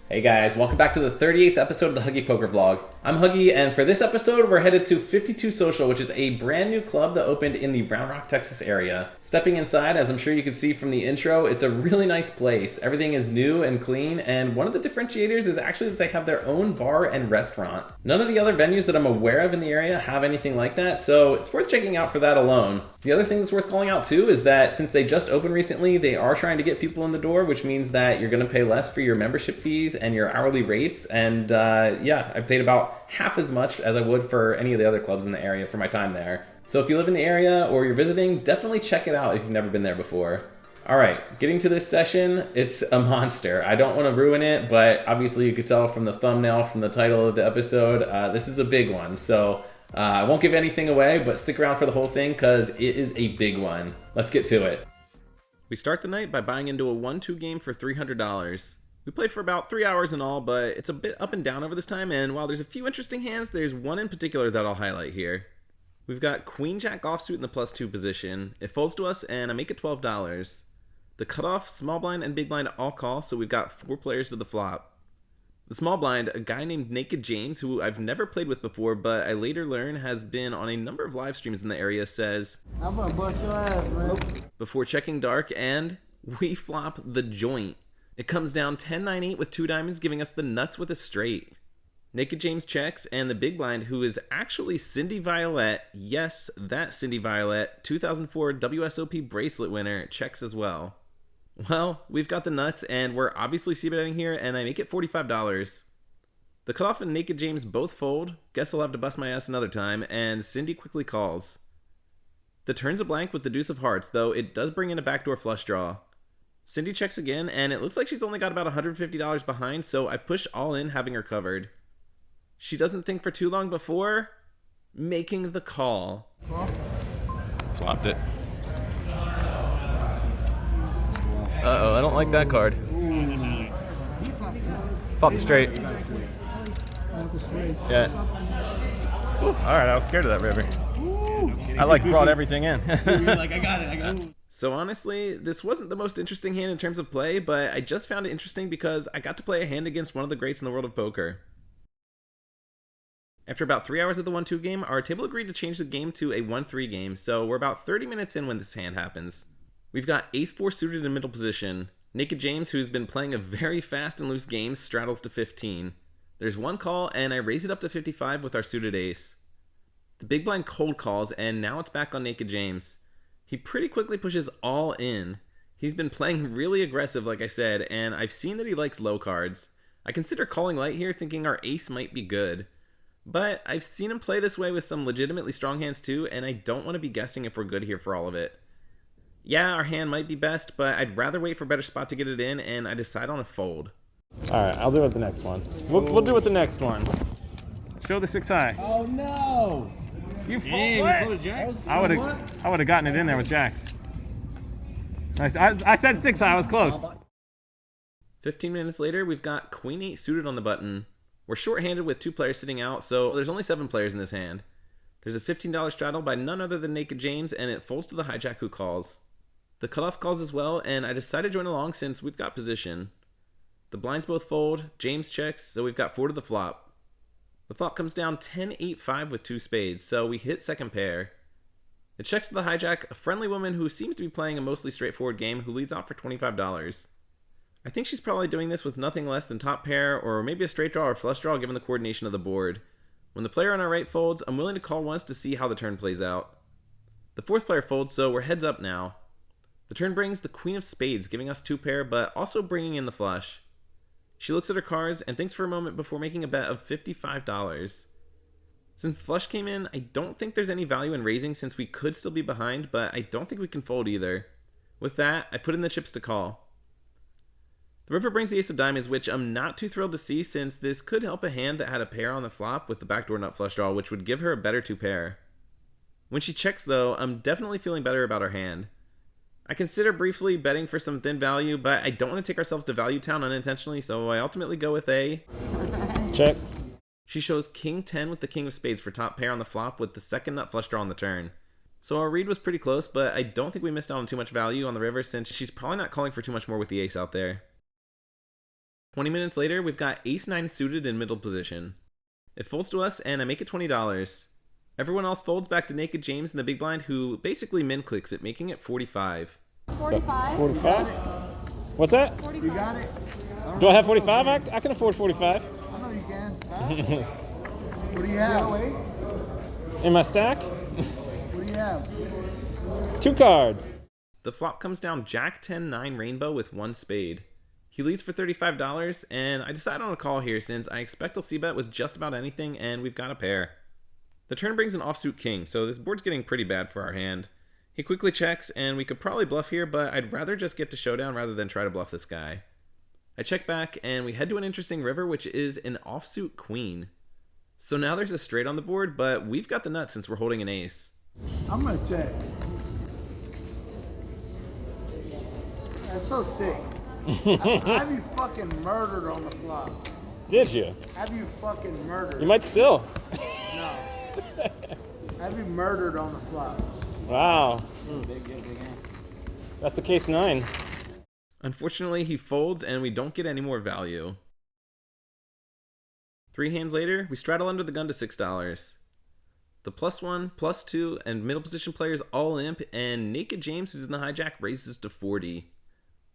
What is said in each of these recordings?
Hey guys, welcome back to the 38th episode of the Huggy Poker Vlog. I'm Huggy, and for this episode, we're headed to 52 Social, which is a brand new club that opened in the Round Rock, Texas area. Stepping inside, as I'm sure you can see from the intro, it's a really nice place. Everything is new and clean, and one of the differentiators is actually that they have their own bar and restaurant. None of the other venues that I'm aware of in the area have anything like that, so it's worth checking out for that alone. The other thing that's worth calling out too is that since they just opened recently, they are trying to get people in the door, which means that you're going to pay less for your membership fees and your hourly rates, and I paid about half as much as I would for any of the other clubs in the area for my time there. So if you live in the area or you're visiting, definitely check it out if you've never been there before. Alright, getting to this session, it's a monster. I don't want to ruin it, but obviously you could tell from the thumbnail, from the title of the episode, this is a big one. So I won't give anything away, but stick around for the whole thing because it is a big one. Let's get to it. We start the night by buying into a 1-2 game for $300. We played for about 3 hours in all, but it's a bit up and down over this time, and while there's a few interesting hands, there's one in particular that I'll highlight here. We've got Queen Jack offsuit in the +2 position. It folds to us, and I make it $12. The cutoff, small blind, and big blind all call, so we've got 4 players to the flop. The small blind, a guy named Naked James, who I've never played with before, but I later learn has been on a number of live streams in the area, says, "I'm gonna bust your ass, man," before checking dark, and we flop the joint. It comes down 10-9-8 with 2 diamonds, giving us the nuts with a straight. Naked James checks, and the big blind, who is actually Cyndy Violette, yes, that Cyndy Violette, 2004 WSOP bracelet winner, checks as well. Well, we've got the nuts, and we're obviously c-betting here, and I make it $45. The cutoff and Naked James both fold. Guess I'll have to bust my ass another time, and Cyndy quickly calls. The turn's a blank with the deuce of hearts, though it does bring in a backdoor flush draw. Cyndy checks again, and it looks like she's only got about $150 behind, so I push all in, having her covered. She doesn't think for too long before making the call. Flopped it. Uh-oh, I don't like that card. Flopped straight. Yeah. Ooh, alright, I was scared of that river. I brought everything in. You're like, I got it. So honestly, this wasn't the most interesting hand in terms of play, but I just found it interesting because I got to play a hand against one of the greats in the world of poker. After about 3 hours of the 1-2 game, our table agreed to change the game to a 1-3 game, so we're about 30 minutes in when this hand happens. We've got Ace-4 suited in middle position. Naked James, who's been playing a very fast and loose game, straddles to 15. There's one call, and I raise it up to 55 with our suited ace. The big blind cold calls, and now it's back on Naked James. He pretty quickly pushes all in. He's been playing really aggressive, like I said, and I've seen that he likes low cards. I consider calling light here, thinking our ace might be good. But I've seen him play this way with some legitimately strong hands too, and I don't want to be guessing if we're good here for all of it. Yeah, our hand might be best, but I'd rather wait for a better spot to get it in, and I decide on a fold. Alright, I'll do it with the next one. We'll do it with the next one. Show the 6-high. Oh no! You folded jacks? I would have gotten it in there with jacks. Nice. I said 6-high. I was close. 15 minutes later, we've got Queen 8 suited on the button. We're short-handed with 2 players sitting out, so there's only 7 players in this hand. There's a $15 straddle by none other than Naked James, and it folds to the hijack, who calls. The cutoff calls as well, and I decide to join along since we've got position. The blinds both fold, James checks, so we've got 4 to the flop. The flop comes down 10-8-5 with 2 spades, so we hit second pair. It checks to the hijack, a friendly woman who seems to be playing a mostly straightforward game, who leads off for $25. I think she's probably doing this with nothing less than top pair, or maybe a straight draw or flush draw given the coordination of the board. When the player on our right folds, I'm willing to call once to see how the turn plays out. The 4th player folds, so we're heads up now. The turn brings the Queen of Spades, giving us 2 pair, but also bringing in the flush. She looks at her cards and thinks for a moment before making a bet of $55. Since the flush came in, I don't think there's any value in raising since we could still be behind, but I don't think we can fold either. With that, I put in the chips to call. The river brings the ace of diamonds, which I'm not too thrilled to see since this could help a hand that had a pair on the flop with the backdoor nut flush draw, which would give her a better 2 pair. When she checks though, I'm definitely feeling better about our hand. I consider briefly betting for some thin value, but I don't want to take ourselves to value town unintentionally, so I ultimately go with a check. She shows king 10 with the king of spades for top pair on the flop with the second nut flush draw on the turn. So our read was pretty close, but I don't think we missed out on too much value on the river since she's probably not calling for too much more with the ace out there. 20 minutes later, we've got ace 9 suited in middle position. It folds to us and I make it $20. Everyone else folds back to naked James in the big blind, who basically min clicks it, making it 45. 45? 45? What's that? 45. You got it? Do I have 45? I can afford 45. I know you can. What do you have? In my stack? What do you have? 2 cards. The flop comes down Jack 10-9 rainbow with 1 spade. He leads for $35, and I decide on a call here since I expect he'll c-bet with just about anything, and we've got a pair. The turn brings an offsuit king, so this board's getting pretty bad for our hand. He quickly checks, and we could probably bluff here, but I'd rather just get to showdown rather than try to bluff this guy. I check back, and we head to an interesting river, which is an offsuit queen. So now there's a straight on the board, but we've got the nuts since we're holding an ace. I'm gonna check. That's so sick. Have you fucking murdered on the flop? Did you? Have you fucking murdered? You might still. No. Have you murdered on the flop? Wow. Big hand. That's the case 9. Unfortunately, he folds and we don't get any more value. 3 hands later, we straddle under the gun to $6. The +1, +2, and middle position players all limp, and naked James, who's in the hijack, raises to 40.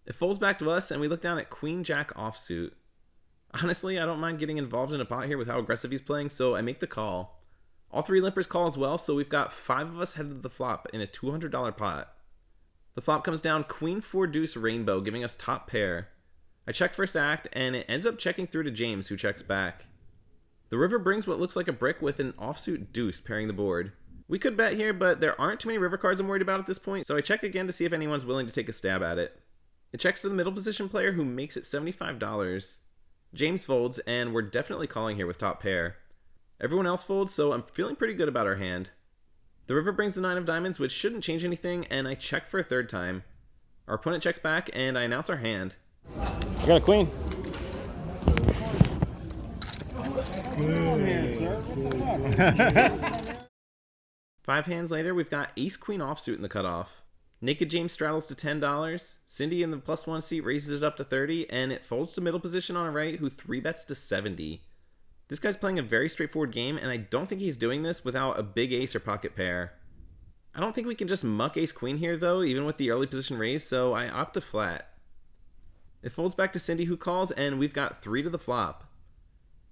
It folds back to us, and we look down at Queen Jack offsuit. Honestly, I don't mind getting involved in a pot here with how aggressive he's playing, so I make the call. All 3 limpers call as well, so we've got 5 of us headed to the flop in a $200 pot. The flop comes down Queen 4 deuce rainbow, giving us top pair. I check first act, and it ends up checking through to James, who checks back. The river brings what looks like a brick with an offsuit deuce pairing the board. We could bet here, but there aren't too many river cards I'm worried about at this point, so I check again to see if anyone's willing to take a stab at it. It checks to the middle position player, who makes it $75. James folds, and we're definitely calling here with top pair. Everyone else folds, so I'm feeling pretty good about our hand. The river brings the 9 of diamonds, which shouldn't change anything, and I check for a 3rd time. Our opponent checks back, and I announce our hand. I got a queen. Good. 5 hands later, we've got ace queen offsuit in the cutoff. Naked James straddles to $10. Cyndy in the +1 seat raises it up to 30, and it folds to middle position on a right, who 3-bets to 70. This guy's playing a very straightforward game, and I don't think he's doing this without a big ace or pocket pair. I don't think we can just muck ace queen here though, even with the early position raise, so I opt to flat. It folds back to Cyndy, who calls, and we've got 3 to the flop.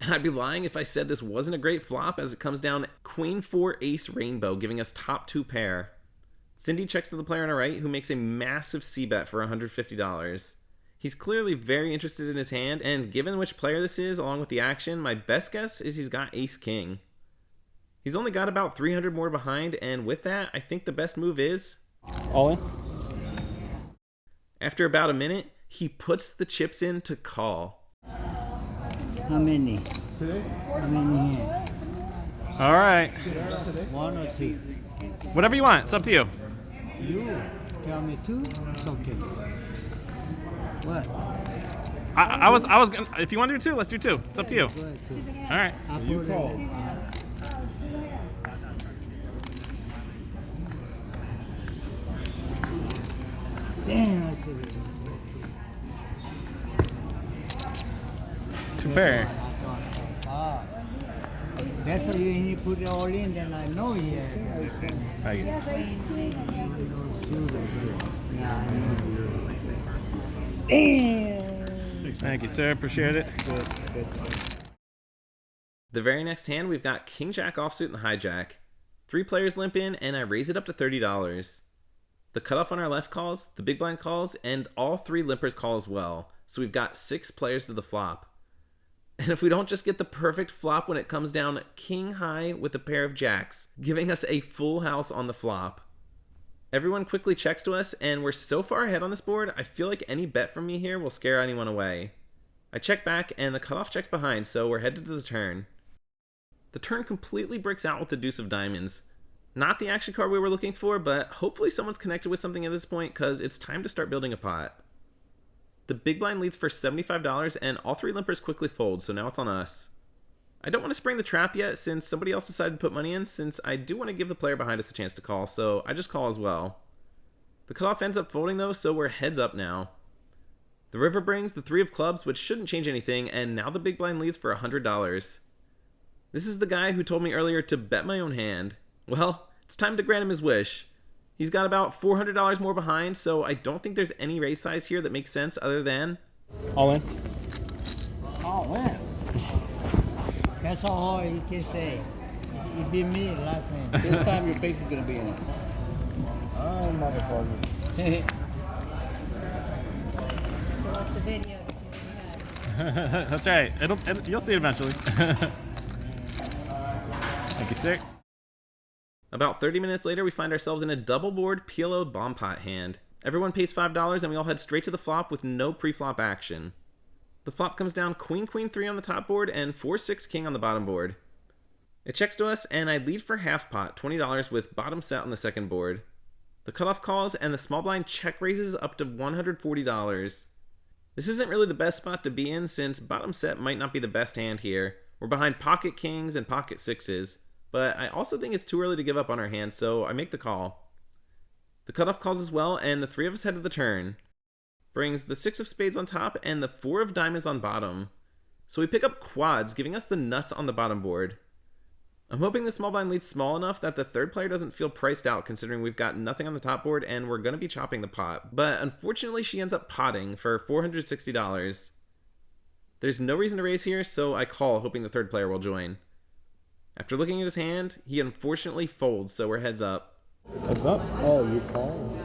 And I'd be lying if I said this wasn't a great flop, as it comes down Queen 4 ace rainbow, giving us top 2 pair. Cyndy checks to the player on our right, who makes a massive c-bet for $150. He's clearly very interested in his hand, and given which player this is, along with the action, my best guess is he's got ace-king. He's only got about 300 more behind, and with that, I think the best move is... All in? After about a minute, he puts the chips in to call. How many? How many here? All right. 1 or 2? Whatever you want. It's up to you. You tell me 2, it's okay. What? I was gonna, if you want to do 2, let's do 2. It's up to you. Go ahead, 2. All right. You call. Damn, I tell you. 2 pair. Ah. That's why you put it all in, then I know he had it. Thank you. Yeah, I know. Damn! Thank you, sir. Appreciate it. The very next hand, we've got King Jack offsuit and the hijack. 3 players limp in, and I raise it up to $30. The cutoff on our left calls, the big blind calls, and all 3 limpers call as well. So we've got 6 players to the flop. And if we don't just get the perfect flop when it comes down king high with a pair of jacks, giving us a full house on the flop. Everyone quickly checks to us, and we're so far ahead on this board, I feel like any bet from me here will scare anyone away. I check back, and the cutoff checks behind, so we're headed to the turn. The turn completely bricks out with the deuce of diamonds. Not the action card we were looking for, but hopefully someone's connected with something at this point, because it's time to start building a pot. The big blind leads for $75, and all 3 limpers quickly fold, so now it's on us. I I don't want to spring the trap yet since somebody else decided to put money in, since I do want to give the player behind us a chance to call, so I just call as well. The cutoff ends up folding though, so we're heads up now. The river brings the 3 of clubs, which shouldn't change anything, and now the big blind leads for $100. This is the guy who told me earlier to bet my own hand. Well, it's time to grant him his wish. He's got about $400 more behind, so I don't think there's any raise size here that makes sense other than... All in. All in. That's all you can say. It beat me last time. This time your face is gonna be in it. Oh, motherfucker. Watch the video. That's right. You'll see it eventually. Thank you, sir. About 30 minutes later, we find ourselves in a double board PLO bomb pot hand. Everyone pays $5 and we all head straight to the flop with no pre-flop action. The flop comes down Queen, Queen 3 on the top board and 4, 6, King on the bottom board. It checks to us and I lead for half pot, $20 with bottom set on the second board. The cutoff calls and the small blind check raises up to $140. This isn't really the best spot to be in since bottom set might not be the best hand here. We're behind pocket kings and pocket sixes, but I also think it's too early to give up on our hand, so I make the call. The cutoff calls as well, and the 3 of us head to the turn. Brings the 6 of spades on top and the 4 of diamonds on bottom. So we pick up quads, giving us the nuts on the bottom board. I'm hoping the small blind leads small enough that the third player doesn't feel priced out considering we've got nothing on the top board and we're going to be chopping the pot. But unfortunately she ends up potting for $460. There's no reason to raise here, so I call hoping the third player will join. After looking at his hand, he unfortunately folds, so we're heads up. Heads up. Oh, you call?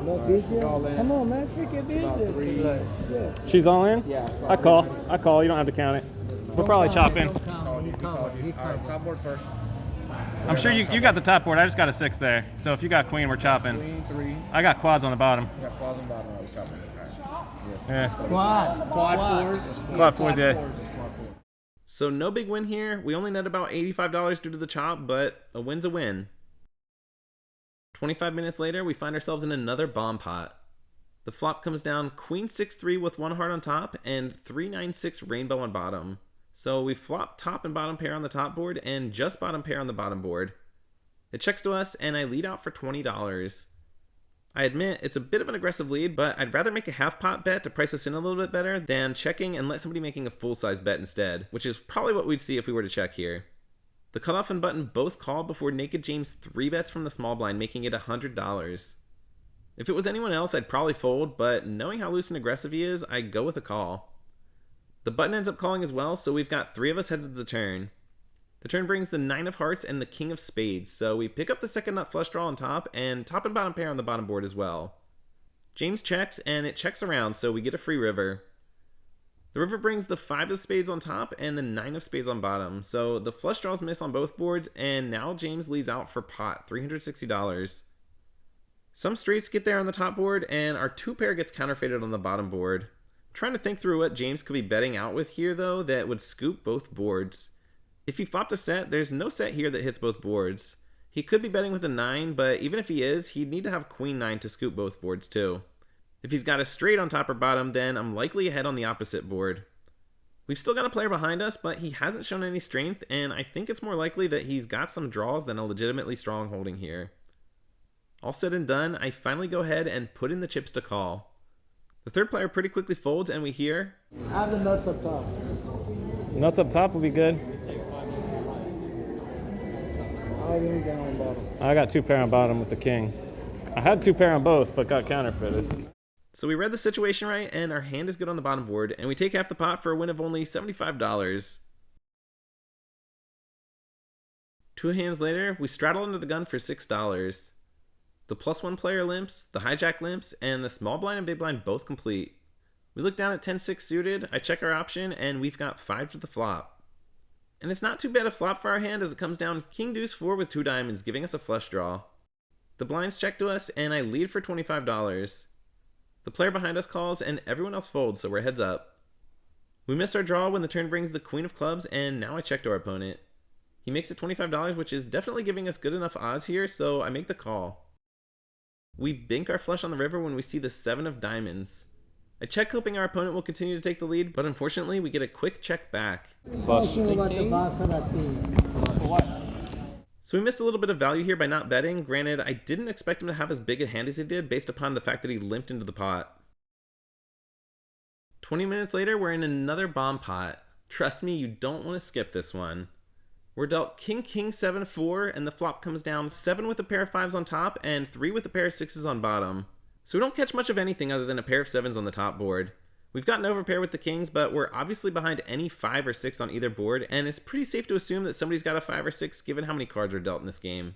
No, DJ? Call in. Come on, man. Take it DJ. She's all in? Yeah. I call. You don't have to count it. We'll probably chop in. Alright, top board first. I'm sure you got the top board. I just got a 6 there. So if you got queen, we're chopping. Queen, 3. I got quads on the bottom. You got quads on bottom, I was chopping. Yeah. Quad fours. Quad fours, yeah. Quad fours. So no big win here. We only net about $85 due to the chop, but a win's a win. 25 minutes later, we find ourselves in another bomb pot. The flop comes down Queen 6-3 with 1 heart on top and 3-9-6 rainbow on bottom. So we flop top and bottom pair on the top board and just bottom pair on the bottom board. It checks to us and I lead out for $20. I admit it's a bit of an aggressive lead, but I'd rather make a half pot bet to price us in a little bit better than checking and let somebody making a full size bet instead, which is probably what we'd see if we were to check here. The cutoff and button both call before Naked James 3 bets from the small blind, making it $100. If it was anyone else, I'd probably fold, but knowing how loose and aggressive he is, I go with a call. The button ends up calling as well, so we've got 3 of us headed to the turn. The turn brings the 9 of hearts and the king of spades, so we pick up the second nut flush draw on top and bottom pair on the bottom board as well. James checks and it checks around, so we get a free river. The river brings the 5 of spades on top and the 9 of spades on bottom, so the flush draws miss on both boards and now James leads out for pot, $360. Some straights get there on the top board and our 2 pair gets counterfeited on the bottom board. I'm trying to think through what James could be betting out with here though that would scoop both boards. If he flopped a set, there's no set here that hits both boards. He could be betting with a 9, but even if he is, he'd need to have Queen 9 to scoop both boards too. If he's got a straight on top or bottom, then I'm likely ahead on the opposite board. We've still got a player behind us, but he hasn't shown any strength, and I think it's more likely that he's got some draws than a legitimately strong holding here. All said and done, I finally go ahead and put in the chips to call. The third player pretty quickly folds, and we hear... I have the nuts up top. Nuts up top will be good. I got 2 pair on bottom with the king. I had 2 pair on both, but got counterfeited. So we read the situation right, and our hand is good on the bottom board, and we take half the pot for a win of only $75. 2 hands later, we straddle under the gun for $6. The +1 player limps, the hijack limps, and the small blind and big blind both complete. We look down at 10-6 suited, I check our option, and we've got 5 to the flop. And it's not too bad a flop for our hand as it comes down King Deuce 4 with 2 diamonds, giving us a flush draw. The blinds check to us, and I lead for $25. The player behind us calls, and everyone else folds, so we're heads up. We miss our draw when the turn brings the queen of clubs, and now I check to our opponent. He makes it $25, which is definitely giving us good enough odds here, so I make the call. We bink our flush on the river when we see the 7 of diamonds. I check hoping our opponent will continue to take the lead, but unfortunately we get a quick check back. Flush. About the baccarat thing. So we missed a little bit of value here by not betting. Granted, I didn't expect him to have as big a hand as he did based upon the fact that he limped into the pot. 20 minutes later, we're in another bomb pot. Trust me, you don't want to skip this one. We're dealt king, 7-4, and the flop comes down 7 with a pair of 5s on top and 3 with a pair of 6s on bottom. So we don't catch much of anything other than a pair of 7s on the top board. We've got an overpair with the kings, but we're obviously behind any 5 or 6 on either board, and it's pretty safe to assume that somebody's got a 5 or 6 given how many cards are dealt in this game.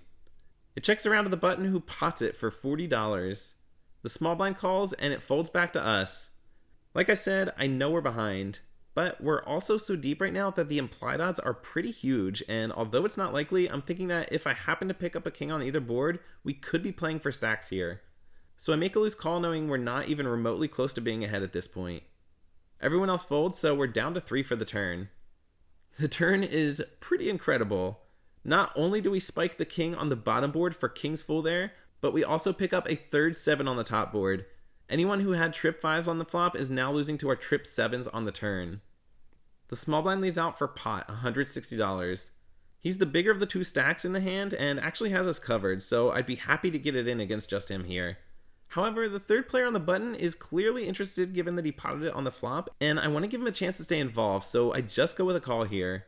It checks around to the button who pots it for $40. The small blind calls and it folds back to us. Like I said, I know we're behind, but we're also so deep right now that the implied odds are pretty huge, and although it's not likely, I'm thinking that if I happen to pick up a king on either board, we could be playing for stacks here. So I make a loose call knowing we're not even remotely close to being ahead at this point. Everyone else folds, so we're down to 3 for the turn. The turn is pretty incredible. Not only do we spike the king on the bottom board for king's full there, but we also pick up a third 7 on the top board. Anyone who had trip 5s on the flop is now losing to our trip 7s on the turn. The small blind leads out for pot, $160. He's the bigger of the 2 stacks in the hand and actually has us covered, so I'd be happy to get it in against just him here. However, the third player on the button is clearly interested given that he potted it on the flop, and I want to give him a chance to stay involved, so I just go with a call here.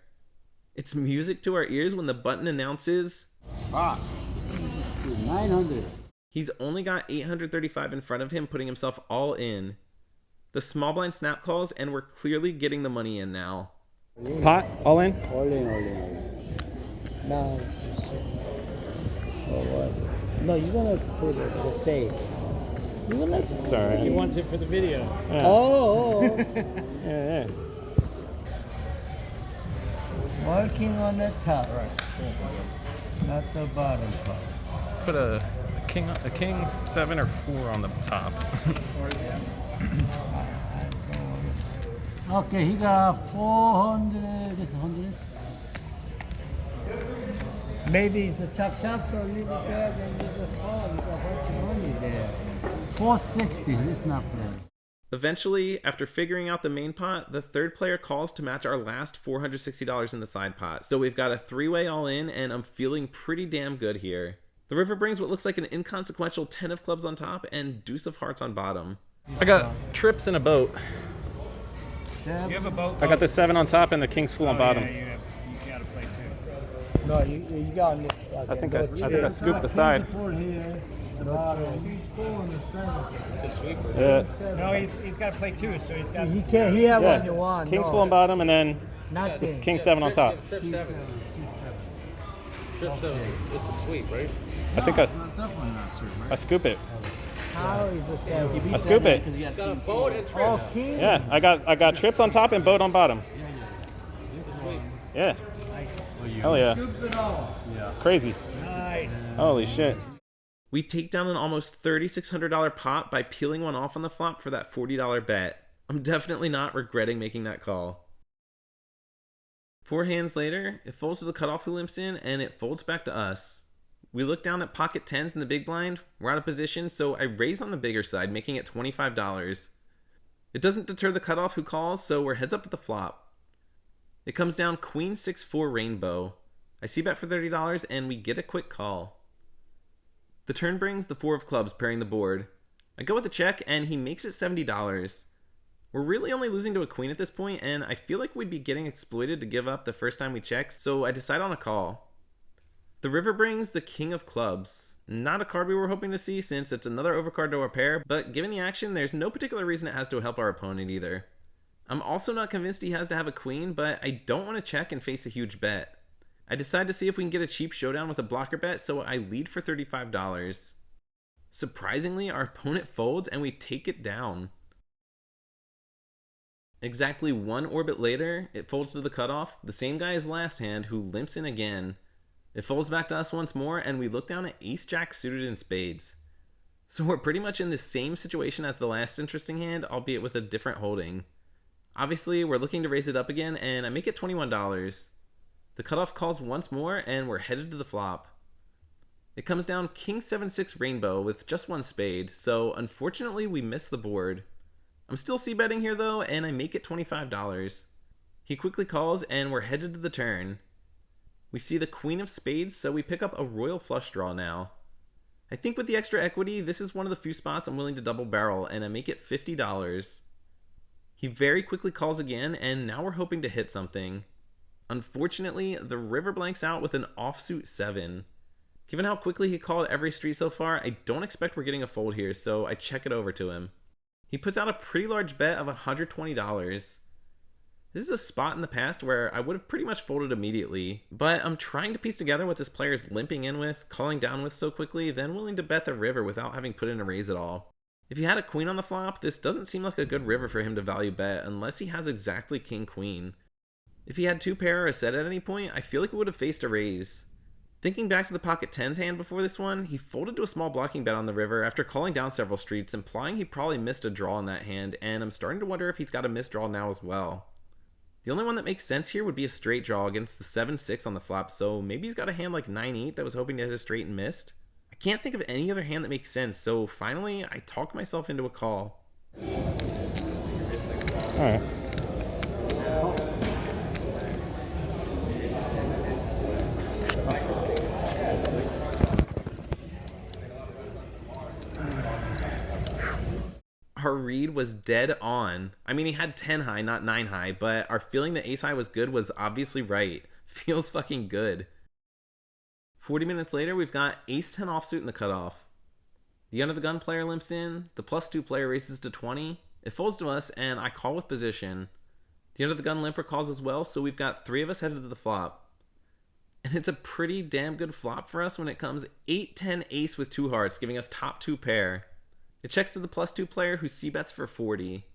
It's music to our ears when the button announces... 900. He's only got 835 in front of him, putting himself all in. The small blind snap calls, and we're clearly getting the money in now. Pot, all in? All in, all in, all in. Now, no, you're gonna put it to save. You're gonna. It's all right. He wants it for the video. Yeah. Oh. Yeah. Working on the top, not the bottom part. Put a king 7 or 4 on the top. Okay, he got 400. This 100. Maybe it's a chop, so leave it there, then you just call. You got a bunch of money there. 460. It's not bad. Eventually, after figuring out the main pot, the third player calls to match our last $460 in the side pot. So we've got a 3-way all in, and I'm feeling pretty damn good here. The river brings what looks like an inconsequential 10 of clubs on top and deuce of hearts on bottom. I got trips and a boat. You have a boat? I got the 7 on top and the king's full on bottom. Yeah, you got to play too. No, you got. I think I scooped the side. Yeah. No, he's got to play two, so he's got. He can't. He have Yeah. what you want. King's no. full on bottom and then Nothing. this king 7 on top. Trip 7. Trip 7 is a sweep, right? I think I scoop it. How is the 7? I scoop it. It's got a boat and trip. Oh, king. Yeah, I got trips on top and boat on bottom. It's a sweep. Yeah. Hell yeah. Crazy. Nice. Holy shit. We take down an almost $3,600 pot by peeling one off on the flop for that $40 bet. I'm definitely not regretting making that call. 4 hands later, it folds to the cutoff who limps in, and it folds back to us. We look down at pocket 10s in the big blind. We're out of position, so I raise on the bigger side, making it $25. It doesn't deter the cutoff who calls, so we're heads up to the flop. It comes down queen 6-4 rainbow. I see bet for $30, and we get a quick call. The turn brings the 4 of clubs pairing the board. I go with a check, and he makes it $70. We're really only losing to a queen at this point, and I feel like we'd be getting exploited to give up the first time we check, so I decide on a call. The river brings the king of clubs. Not a card we were hoping to see since it's another overcard to our pair, but given the action, there's no particular reason it has to help our opponent either. I'm also not convinced he has to have a queen, but I don't want to check and face a huge bet. I decide to see if we can get a cheap showdown with a blocker bet, so I lead for $35. Surprisingly, our opponent folds and we take it down. Exactly 1 orbit later, it folds to the cutoff, the same guy as last hand who limps in again. It folds back to us once more, and we look down at ace-jack suited in spades. So we're pretty much in the same situation as the last interesting hand, albeit with a different holding. Obviously, we're looking to raise it up again, and I make it $21. The cutoff calls once more, and we're headed to the flop. It comes down king 7-6 rainbow with just 1 spade, so unfortunately we miss the board. I'm still c-betting here though, and I make it $25. He quickly calls, and we're headed to the turn. We see the queen of spades, so we pick up a royal flush draw now. I think with the extra equity, this is one of the few spots I'm willing to double barrel, and I make it $50. He very quickly calls again, and now we're hoping to hit something. Unfortunately, the river blanks out with an offsuit 7. Given how quickly he called every street so far, I don't expect we're getting a fold here, so I check it over to him. He puts out a pretty large bet of $120. This is a spot in the past where I would have pretty much folded immediately, but I'm trying to piece together what this player is limping in with, calling down with so quickly, then willing to bet the river without having put in a raise at all. If he had a queen on the flop, this doesn't seem like a good river for him to value bet unless he has exactly king-queen. If he had 2 pair or a set at any point, I feel like we would have faced a raise. Thinking back to the pocket 10s hand before this one, he folded to a small blocking bet on the river after calling down several streets, implying he probably missed a draw in that hand, and I'm starting to wonder if he's got a missed draw now as well. The only one that makes sense here would be a straight draw against the 7-6 on the flop, so maybe he's got a hand like 9-8 that was hoping to hit a straight and missed. I can't think of any other hand that makes sense, so finally I talk myself into a call. Alright. Our read was dead on. I mean, he had 10 high, not 9 high, but our feeling that ace high was good was obviously right. Feels fucking good. 40 minutes later, we've got ace 10 offsuit in the cutoff. The under the gun player limps in, the +2 player races to 20, it folds to us, and I call with position. The under the gun limper calls as well, so we've got 3 of us headed to the flop. And it's a pretty damn good flop for us when it comes 8-10 ace with 2 hearts, giving us top 2 pair. It checks to the +2 player who c-bets for 40.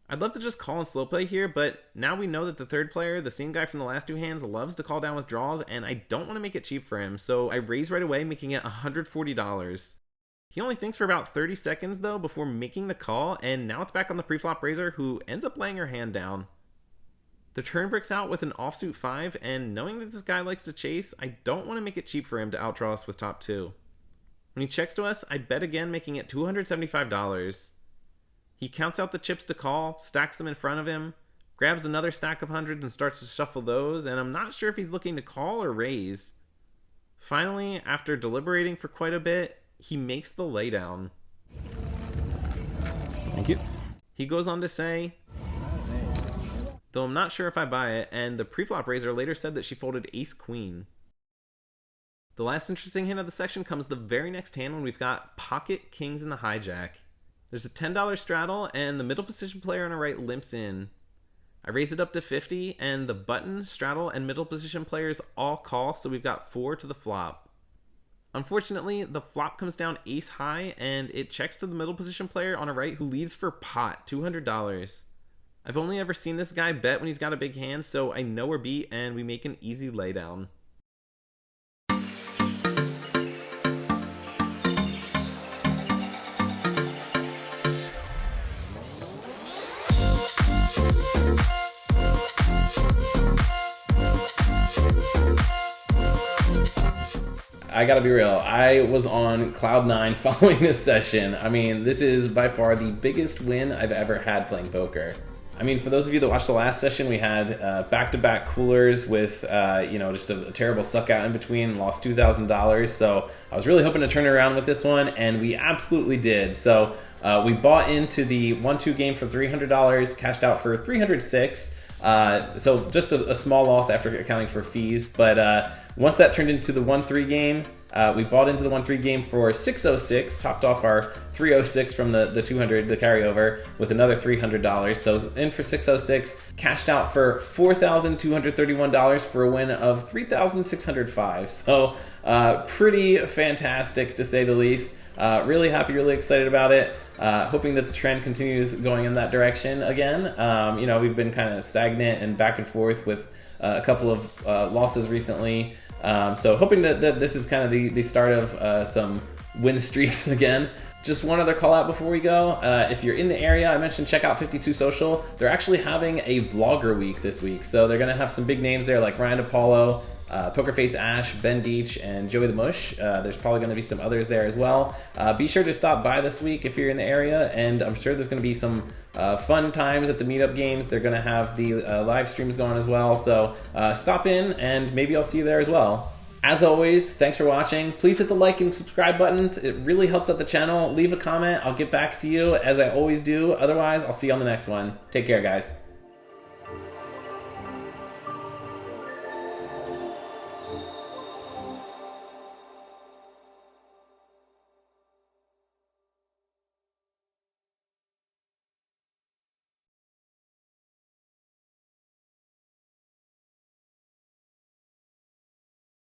I'd love to just call and slow play here, but now we know that the third player, the same guy from the last 2 hands, loves to call down with draws, and I don't want to make it cheap for him, so I raise right away, making it $140. He only thinks for about 30 seconds though before making the call, and now it's back on the preflop raiser, who ends up laying her hand down. The turn bricks out with an offsuit 5, and knowing that this guy likes to chase, I don't want to make it cheap for him to outdraw us with top 2. When he checks to us, I bet again, making it $275. He counts out the chips to call, stacks them in front of him, grabs another stack of hundreds and starts to shuffle those, and I'm not sure if he's looking to call or raise. Finally, after deliberating for quite a bit, he makes the laydown. Thank you. He goes on to say, though I'm not sure if I buy it, and the preflop raiser later said that she folded ace-queen. The last interesting hand of the section comes the very next hand when we've got pocket kings in the hijack. There's a $10 straddle, and the middle position player on our right limps in. I raise it up to 50, and the button, straddle, and middle position players all call, so we've got 4 to the flop. Unfortunately, the flop comes down ace high, and it checks to the middle position player on our right who leads for pot, $200. I've only ever seen this guy bet when he's got a big hand, so I know we're beat, and we make an easy laydown. I gotta be real, I was on cloud 9 following this session. I mean, this is by far the biggest win I've ever had playing poker. I mean, for those of you that watched the last session, we had back-to-back coolers with, just a terrible suck out in between, lost $2,000. So I was really hoping to turn it around with this one, and we absolutely did. So we bought into the 1-2 game for $300, cashed out for $306. So just a small loss after accounting for fees. But once that turned into the 1-3 game, we bought into the 1-3 game for $606, topped off our $306 from the 200, the carryover, with another $300. So in for $606, cashed out for $4,231 for a win of $3,605. So pretty fantastic to say the least. Really happy, really excited about it. Hoping that the trend continues going in that direction again. We've been kind of stagnant and back and forth with a couple of losses recently. So hoping that this is kind of the start of some win streaks again. Just one other call out before we go. If you're in the area, I mentioned check out 52 Social. They're actually having a vlogger week this week. So they're going to have some big names there like Ryan DePaulo, Pokerface Ash, Ben Deach, and Joey the Mush. There's probably going to be some others there as well. Be sure to stop by this week if you're in the area, and I'm sure there's going to be some fun times at the meetup games. They're going to have the live streams going as well, so stop in, and maybe I'll see you there as well. As always, thanks for watching. Please hit the like and subscribe buttons. It really helps out the channel. Leave a comment. I'll get back to you as I always do. Otherwise, I'll see you on the next one. Take care, guys.